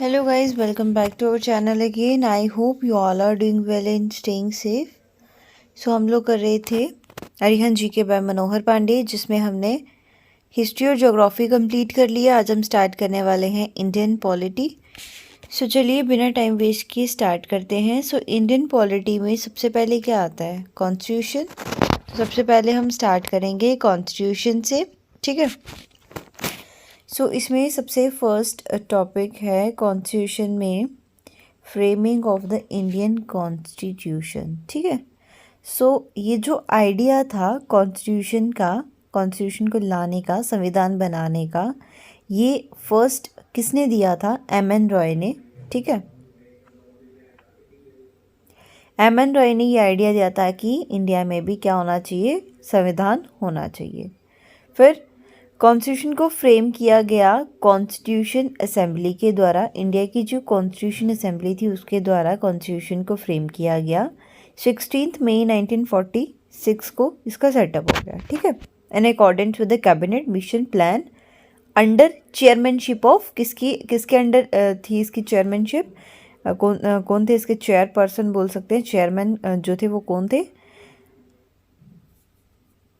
Hello guys, welcome back to our channel again. I hope you all are doing well and staying safe. So हम लोग कर रहे थे अरिहंत जी के bye मनोहर पांडे, जिसमें हमने हिस्ट्री और ज्योग्राफी कंप्लीट कर लिया। आज हम स्टार्ट करने वाले हैं इंडियन पॉलिटी। सो चलिए बिना टाइम वेस्ट किए स्टार्ट करते हैं। सो इंडियन पॉलिटी में सबसे पहले क्या आता है? कॉन्स्टिट्यूशन। तो सबसे पहले हम स्टार्ट करेंगे कॉन्स्टिट्यूशन से, ठीक है। सो इसमें सबसे फर्स्ट टॉपिक है कॉन्स्टिट्यूशन में framing of the Indian constitution, ठीक है। सो ये जो आइडिया था कॉन्स्टिट्यूशन का, कॉन्स्टिट्यूशन को लाने का, संविधान बनाने का, ये फर्स्ट किसने दिया था? एम.एन. रॉय ने, ठीक है। एम.एन. रॉय ने ये आइडिया दिया था कि इंडिया में भी क्या होना चाहिए? संविधान होना चाहिए। फिर कॉन्स्टिट्यूशन को फ्रेम किया गया कॉन्स्टिट्यूशन असेंबली के द्वारा। इंडिया की जो कॉन्स्टिट्यूशन असेंबली थी उसके द्वारा कॉन्स्टिट्यूशन को फ्रेम किया गया। 16 मई 1946 को इसका सेटअप हो गया, ठीक है। In accordance with the cabinet mission plan under chairmanship of किसके अंडर थी इसकी चेयरमैनशिप? कौन थे इसके चेयरपर्सन बोल सकते हैं? चेयरमैन जो थे वो कौन थे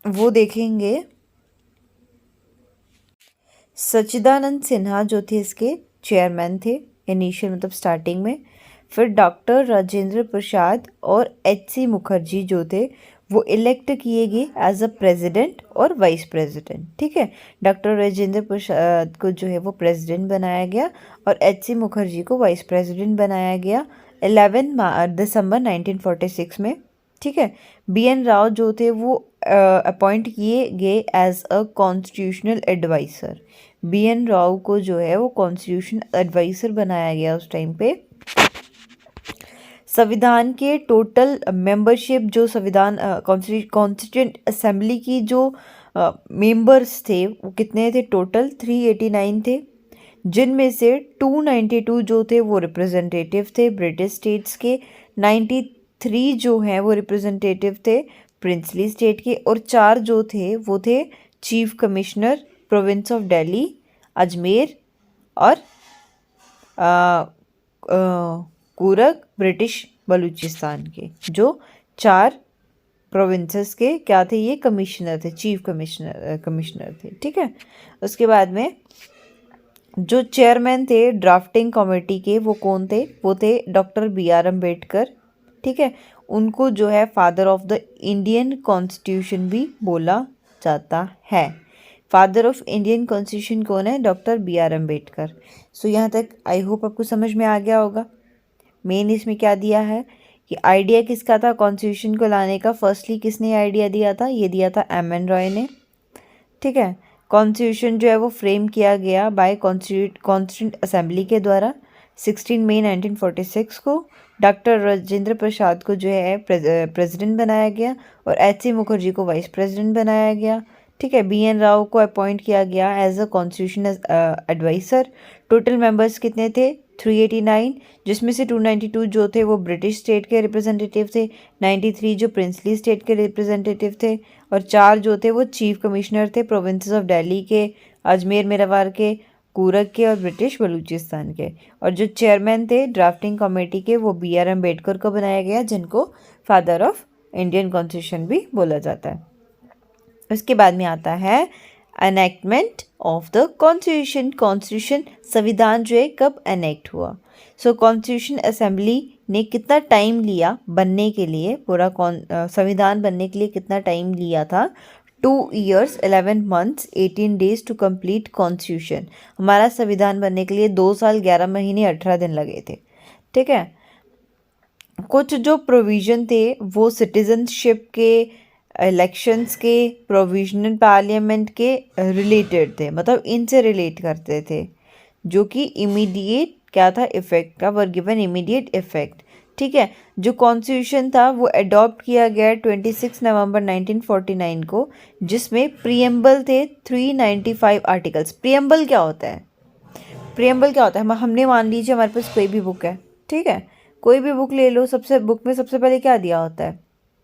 वो देखेंगे। सच्चिदानंद सिन्हा जो थे इसके चेयरमैन थे इनिशियल, मतलब स्टार्टिंग में। फिर डॉक्टर राजेंद्र प्रसाद और एच.सी. मुखर्जी जो थे वो इलेक्ट किए गए एज अ प्रेसिडेंट और वाइस प्रेसिडेंट, ठीक है। डॉक्टर राजेंद्र प्रसाद को जो है वो प्रेसिडेंट बनाया गया और एच.सी. मुखर्जी को वाइस प्रेसिडेंट बनाया गया 11 दिसंबर 1946 में, ठीक है। बी.एन. राव जो थे वो अपॉइंट किए गए as a constitutional adviser. BN. Rau को जो है वो कॉन्स्टिट्यूशन एडवाइज़र बनाया गया उस टाइम पे। संविधान के टोटल मेंबरशिप जो संविधान कॉन्स्टिट्यूंट असेंबली की जो मेंबर्स थे वो कितने थे? टोटल 389 थे, जिनमें से 292 जो थे वो रिप्रेजेंटेटिव थे ब्रिटिश स्टेट्स के, 93 जो हैं वो रिप्रेजेंटेटिव थे प्रिंसली स्टेट के, और 4 जो थे वो थे chief commissioner province of Delhi, Ajmer और कूर्ग ब्रिटिश बलूचिस्तान के। जो 4 प्रोविंसेस के क्या थे? ये कमिश्नर थे, चीफ कमिश्नर थे, ठीक है। उसके बाद में जो चेयरमैन थे ड्राफ्टिंग कमेटी के वो कौन थे? वो थे डॉक्टर बी.आर. अम्बेडकर, ठीक है। उनको जो है father of the Indian constitution भी बोला जाता है। फादर ऑफ इंडियन कॉन्स्टिट्यूशन कौन है? Doctor B R. अम्बेडकर। सो यहाँ तक आई होप आपको समझ में आ गया होगा। मेन इसमें क्या दिया है कि आइडिया किसका था कॉन्स्टिट्यूशन को लाने का? फर्स्टली किसने आइडिया दिया था? ये दिया था एम.एन. रॉय ने, ठीक है। कॉन्स्टिट्यूशन जो है वो फ्रेम किया गया बाय कॉन्स्टिट्यूंट असेंबली के द्वारा 16 मई 1946 को। डॉक्टर राजेंद्र प्रसाद को जो है प्रेसिडेंट बनाया गया और एच.सी. मुखर्जी को वाइस प्रेसिडेंट बनाया गया, ठीक है। बी.एन. राव को अपॉइंट किया गया as a constitution adviser. Total members कितने थे? 389, जिसमें से 292 जो थे वो ब्रिटिश स्टेट के रिप्रेजेंटेटिव थे, 93 जो प्रिंसली स्टेट के रिप्रेजेंटेटिव थे, और 4 जो थे वो चीफ कमिश्नर थे प्रोविंसेस ऑफ दिल्ली के, अजमेर मेवाड़ के, कूर्ग के और ब्रिटिश बलूचिस्तान के। और जो चेयरमैन थे ड्राफ्टिंग कमेटी के वो बी.आर. अम्बेडकर को बनाया गया, जिनको फादर ऑफ इंडियन कॉन्स्टिट्यूशन भी बोला जाता है। उसके बाद में आता है enactment of the constitution. Constitution संविधान जो है कब एनेक्ट हुआ? सो कॉन्स्टिट्यूशन असेंबली ने कितना टाइम लिया बनने के लिए? पूरा संविधान बनने के लिए कितना टाइम लिया था? 2 years 11 months 18 days to complete constitution. हमारा संविधान बनने के लिए 2 साल 11 महीने 18 दिन लगे थे, ठीक है। कुछ जो प्रोविज़न थे वो सिटीजनशिप के, इलेक्शंस के, प्रोविजनल पार्लियामेंट के रिलेटेड थे, मतलब इनसे रिलेट करते थे, जो कि इमीडिएट क्या था? इफेक्ट का, वर गिवन इमीडिएट इफेक्ट, ठीक है। जो कॉन्स्टिट्यूशन था वो अडॉप्ट किया गया 26 नवंबर 1949 को, जिसमें प्रीएम्बल थे 395 आर्टिकल्स। प्रीएम्बल क्या होता है? प्रीएम्बल क्या होता है? हमने मान लीजिए हमारे पास कोई भी बुक है, ठीक है, कोई भी बुक ले लो, बुक में सबसे पहले क्या दिया होता है?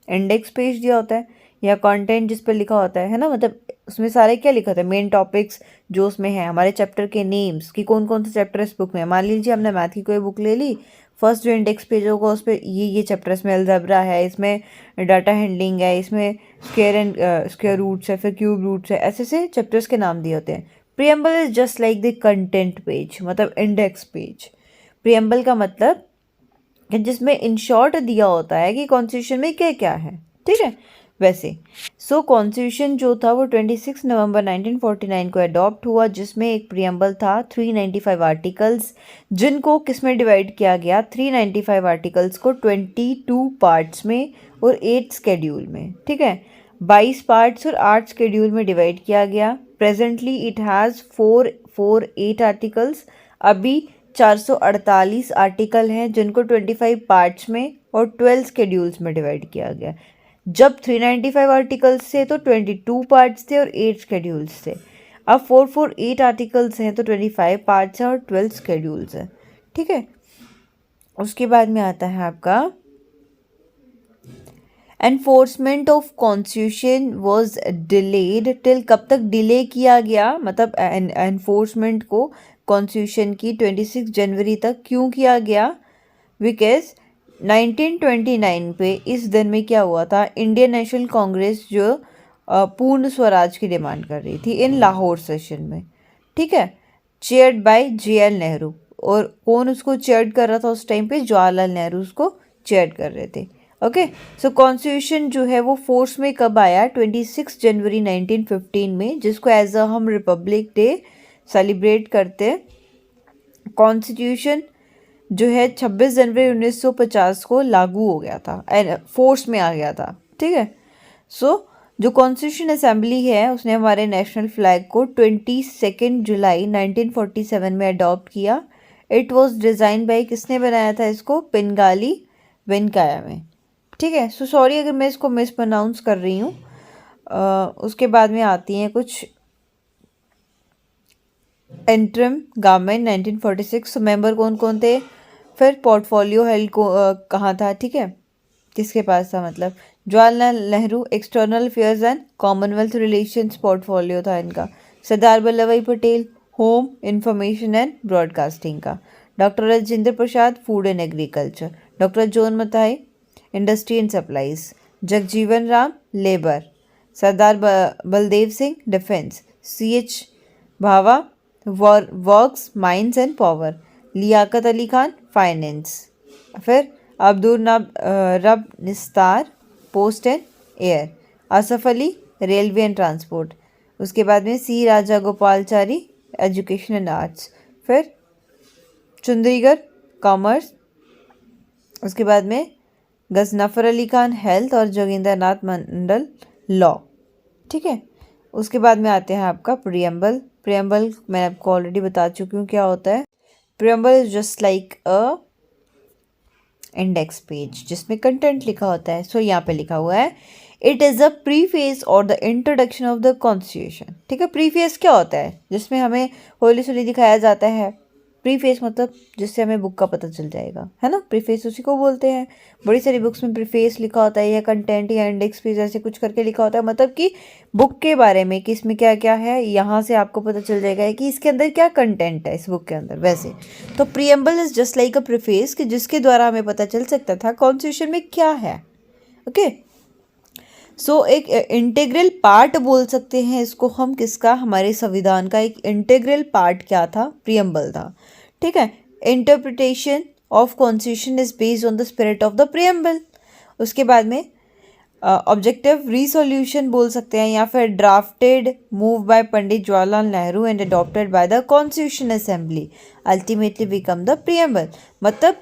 इंडेक्स पेज दिया होता है या कंटेंट जिस पर लिखा होता है ना, मतलब उसमें सारे क्या लिखा था, मेन टॉपिक्स जो उसमें है, हमारे चैप्टर के नेम्स कि कौन कौन से चैप्टर इस बुक में है। मान लीजिए हमने मैथ की कोई बुक ले ली, फर्स्ट जो इंडेक्स पेज होगा उस पर ये चैप्टर, इसमें अलजेब्रा है, इसमें डाटा हैंडलिंग है, इसमें स्क्वायर रूट्स है, फिर क्यूब रूट्स है, ऐसे से चैप्टर्स के नाम दिए होते हैं। Preamble is just like the content page, मतलब इंडेक्स पेज। प्रियम्बल का मतलब कि जिसमें इन शॉर्ट दिया होता है कि कॉन्स्टिट्यूशन में क्या क्या है, ठीक है। वैसे कॉन्स्टिट्यूशन जो था वो 26 नवंबर 1949 को अडॉप्ट हुआ, जिसमें एक प्रियम्बल था, 395 आर्टिकल्स, जिनको किस में डिवाइड किया गया, 395 आर्टिकल्स को 22 पार्ट्स में और 8 स्केड्यूल में, ठीक है। 22 पार्ट्स और 8 स्केड्यूल में डिवाइड किया गया। Presently it has 448 articles. अभी 448 आर्टिकल हैं जिनको 25 पार्ट्स में और 12 स्केड्यूल्स में डिवाइड किया गया। जब 395 आर्टिकल्स थे तो 22 पार्ट्स थे और 8 स्केड्यूल्स थे। अब 448 आर्टिकल्स हैं तो 25 पार्ट्स हैं और 12 स्केड्यूल्स हैं, ठीक है। उसके बाद में आता है आपका enforcement of constitution was delayed till, कब तक डिले किया गया, मतलब एनफोर्समेंट को कॉन्स्टिट्यूशन की 26 जनवरी तक क्यों किया गया, बिकॉज 1929 पे इस दिन में क्या हुआ था, इंडियन नेशनल कांग्रेस जो पूर्ण स्वराज की डिमांड कर रही थी इन लाहौर सेशन में, ठीक है, चेयर्ड बाय JL नेहरू। और कौन उसको चेयर्ड कर रहा था उस टाइम पे, जवाहरलाल नेहरू उसको चेयर्ड कर रहे थे। ओके, सो कॉन्स्टिट्यूशन जो है वो फोर्स में कब आया, 26 जनवरी 1915 में, जिसको एज अ हम रिपब्लिक डे सेलिब्रेट करते हैं। कॉन्स्टिट्यूशन जो है 26 जनवरी 1950 को लागू हो गया था, फोर्स में आ गया था, ठीक है। सो जो कॉन्स्टिट्यूशन असेंबली है उसने हमारे नेशनल फ्लैग को 22 जुलाई 1947 में अडॉप्ट किया। इट वाज डिज़ाइन बाय, किसने बनाया था इसको, पिंगाली वेंकैया में, ठीक है। सो सॉरी अगर मैं इसको मिस प्रोनाउंस कर रही हूँ। उसके बाद में आती हैं कुछ इंटरिम गवर्नमेंट 1946। मेंबर कौन कौन थे, फिर पोर्टफोलियो हेल्ड को कहाँ था, ठीक है, किसके पास था, मतलब Jawaharlal Nehru external affairs and commonwealth relations portfolio था इनका। Sardar Vallabhbhai Patel home information and broadcasting का। Doctor Rajendra Prasad food and agriculture. Doctor John Mathai industry and supplies. Jagjivan Ram labour. Sardar Baldev Singh defence. CH Bhabha works mines and power. Liaquat Ali Khan finance. फिर Abdul Rab Nishtar post and air. Asaf Ali railway and transport. उसके बाद में C Raja Gopalachari education and arts. फिर Chundrigar commerce. उसके बाद में Ghazanfar Ali Khan health और जोगिंदर नाथ मंडल लॉ, ठीक है। उसके बाद में आते हैं आपका प्रियम्बल। प्रियम्बल मैं आपको ऑलरेडी बता चुकी हूँ क्या होता है। Preamble is just like a index page जिसमें कंटेंट लिखा होता है। सो यहाँ पे लिखा हुआ है इट इज़ अ प्रीफेस और the introduction of the constitution, ठीक है। प्रीफेस क्या होता है, जिसमें हमें होली सोली दिखाया जाता है। प्रीफेस मतलब जिससे हमें बुक का पता चल जाएगा, है ना, प्रीफेस उसी को बोलते हैं। बड़ी सारी बुक्स में प्रीफेस लिखा होता है या कंटेंट या इंडेक्स पेज ऐसे कुछ करके लिखा होता है, मतलब कि बुक के बारे में कि इसमें क्या क्या है, यहाँ से आपको पता चल जाएगा कि इसके अंदर क्या कंटेंट है इस बुक के अंदर। वैसे तो preamble is just like a preface कि जिसके द्वारा हमें पता चल सकता था कॉन्स्टिट्यूशन में क्या है। ओके, सो एक इंटीग्रल पार्ट बोल सकते हैं इसको हम, किसका, हमारे संविधान का एक इंटीग्रल पार्ट क्या था, प्रीएम्बल था, ठीक है। Interpretation of constitution is based on the spirit of the preamble. उसके बाद में ऑब्जेक्टिव रिसोल्यूशन बोल सकते हैं या फिर drafted move by Pandit Jawaharlal Nehru and adopted by the constitution assembly ultimately become the preamble. मतलब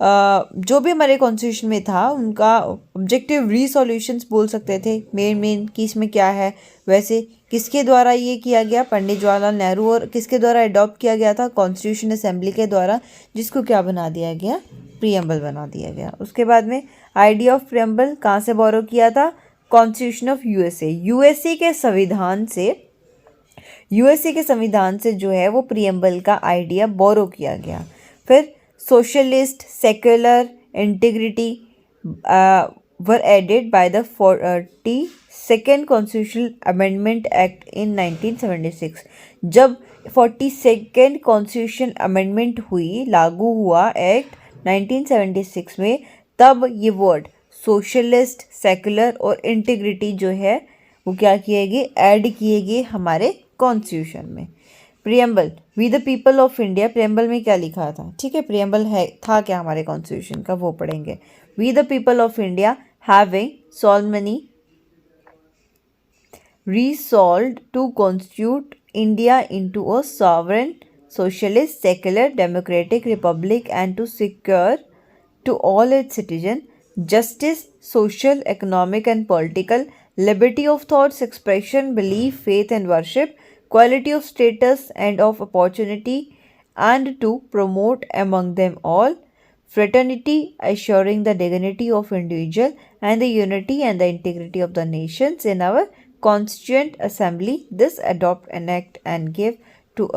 जो भी हमारे कॉन्स्टिट्यूशन में था उनका ऑब्जेक्टिव रिसोल्यूशंस बोल सकते थे, मेन कि इसमें क्या है। वैसे किसके द्वारा ये किया गया, पंडित जवाहरलाल नेहरू, और किसके द्वारा अडॉप्ट किया गया था, कॉन्स्टिट्यूशन असेंबली के द्वारा, जिसको क्या बना दिया गया, प्रीएम्बल बना दिया गया। उसके बाद में आइडिया ऑफ प्रीएम्बल कहाँ से बोरो किया था, कॉन्स्टिट्यूशन ऑफ यूएसए के संविधान से जो है वो प्रीएम्बल का आइडिया बोरो किया गया। फिर socialist, secular, integrity, were added by the 42nd Constitutional Amendment Act in 1976। जब 42nd कॉन्स्टिट्यूशन अमेंडमेंट हुई, लागू हुआ एक्ट 1976 में, तब ये वर्ड सोशलिस्ट, सेकुलर और इंटीग्रिटी जो है वो क्या किए गए, ऐड किए गए हमारे कॉन्स्टिट्यूशन में। Preamble, we the people of India, preamble में क्या लिखा था, ठीक है, प्रियम्बल है था क्या हमारे कॉन्स्टिट्यूशन का, वो पढ़ेंगे। We the people of India having solemnly resolved to constitute India into a sovereign, socialist, secular, democratic republic and to secure to all its citizens justice, social, economic and political, liberty of thoughts, expression, belief, faith and worship, quality of status and of opportunity, and to promote among them all fraternity, assuring the dignity of individual and the unity and the integrity of the nations in our constituent assembly. This adopt, enact and give to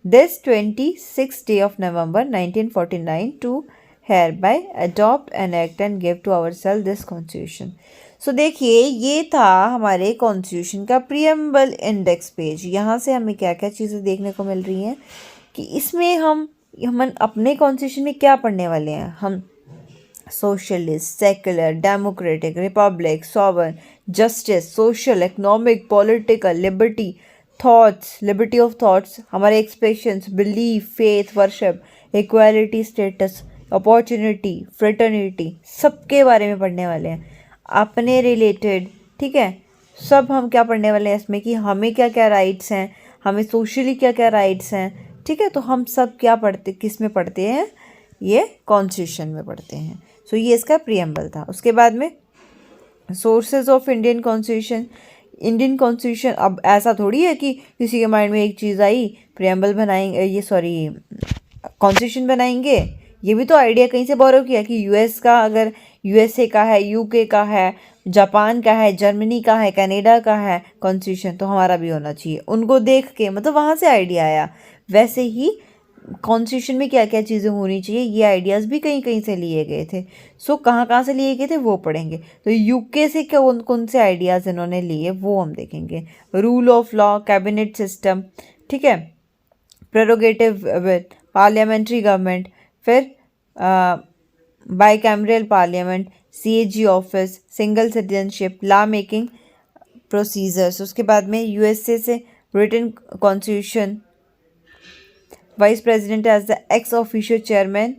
this 26th day of November 1949 to hereby adopt, enact and give to ourselves this constitution। सो देखिए ये था हमारे constitution का preamble index page. यहाँ से हमें क्या क्या चीज़ें देखने को मिल रही हैं कि इसमें हम अपने कॉन्स्टिट्यूशन में क्या पढ़ने वाले हैं। हम socialist, secular, democratic, republic, sovereign, justice, social, economic, political, liberty, thoughts, liberty of thoughts, हमारे expressions, belief, faith, worship, equality, status, opportunity, fraternity, सबके बारे में पढ़ने वाले हैं अपने रिलेटेड, ठीक है। सब हम क्या पढ़ने वाले हैं इसमें कि हमें क्या क्या राइट्स हैं, हमें सोशली क्या क्या राइट्स हैं, ठीक है। तो हम सब क्या पढ़ते, किस में पढ़ते हैं, ये कॉन्स्टिट्यूशन में पढ़ते हैं। सो ये इसका प्रियम्बल था। उसके बाद में sources of Indian constitution. Indian constitution अब ऐसा थोड़ी है कि किसी के माइंड में एक चीज़ आई, प्रियम्बल बनाएंगे, ये कॉन्स्टिट्यूशन बनाएंगे। ये भी तो आइडिया कहीं से बोरो किया कि यूएस का, अगर यूएसए का है, यूके का है, जापान का है, जर्मनी का है, कनाडा का है कॉन्स्टिट्यूशन, तो हमारा भी होना चाहिए। उनको देख के मतलब वहाँ से आइडिया आया। वैसे ही कॉन्स्टिट्यूशन में क्या क्या चीज़ें होनी चाहिए, ये आइडियाज़ भी कहीं कहीं से लिए गए थे। सो कहाँ कहाँ से लिए गए थे वो पढ़ेंगे। तो यूके से क्या कौन से आइडियाज़ इन्होंने लिए वो हम देखेंगे। Rule of law, cabinet system, ठीक है, प्रेरोगेटिव, पार्लियामेंट्री गवर्नमेंट, फिर bicameral parliament, CAG office, single citizenship, law making procedures. उसके बाद में यूएसए से Britain constitution, vice president as the ex officio chairman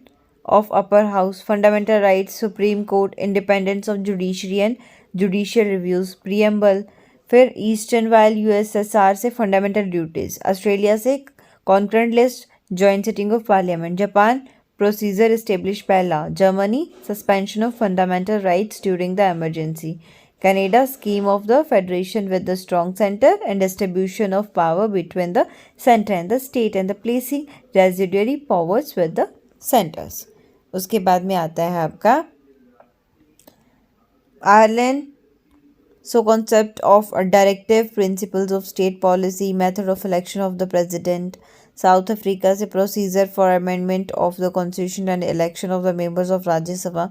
of upper house, fundamental rights, supreme court, independence of judiciary and judicial reviews, preamble. फिर ईस्टर्न वाइल USSR से fundamental duties, Australia से concurrent list, joint sitting of parliament, Japan procedure established by law, Germany suspension of fundamental rights during the emergency, Canada scheme of the federation with the strong center and distribution of power between the center and the state and the placing residuary powers with the centers। उसके बाद में आता है आपका Ireland. So concept of a directive, principles of state policy, method of election of the president। South Africa से procedure for amendment of the constitution and election of the members of Rajya Sabha.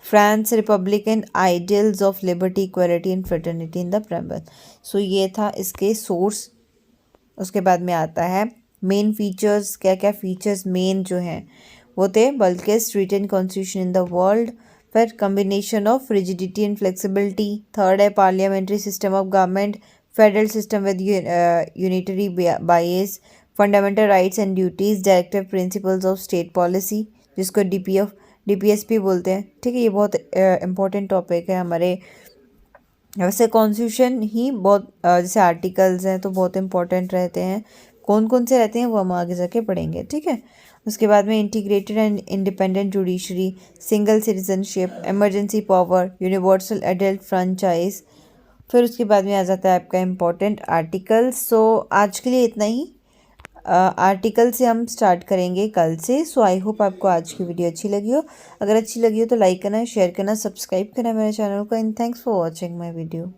France republican ideals of liberty, equality and fraternity in the preamble. So ये था इसके source. उसके बाद में आता है main features, क्या क्या फीचर्स मेन जो हैं वो थे, bulkiest written constitution in the world. फिर combination of rigidity and flexibility. Third है parliamentary system of government, federal system with unitary bias, fundamental rights and duties, directive principles of state policy, जिसको DPSP बोलते हैं, ठीक है। ये बहुत important topic है हमारे। वैसे कॉन्स्टिट्यूशन ही बहुत जैसे आर्टिकल्स हैं तो बहुत इंपॉर्टेंट रहते हैं, कौन कौन से रहते हैं वो हम आगे जाके पढ़ेंगे, ठीक है। उसके बाद में integrated and independent judiciary, single citizenship, emergency power, universal adult franchise. फिर उसके बाद में आ जाता है आपका इम्पोर्टेंट आर्टिकल्स। सो आज के लिए इतना ही। आर्टिकल से हम स्टार्ट करेंगे कल से। सो आई होप आपको आज की वीडियो अच्छी लगी हो। अगर अच्छी लगी हो तो लाइक करना, शेयर करना, सब्सक्राइब करना मेरे चैनल को। And thanks for watching my video.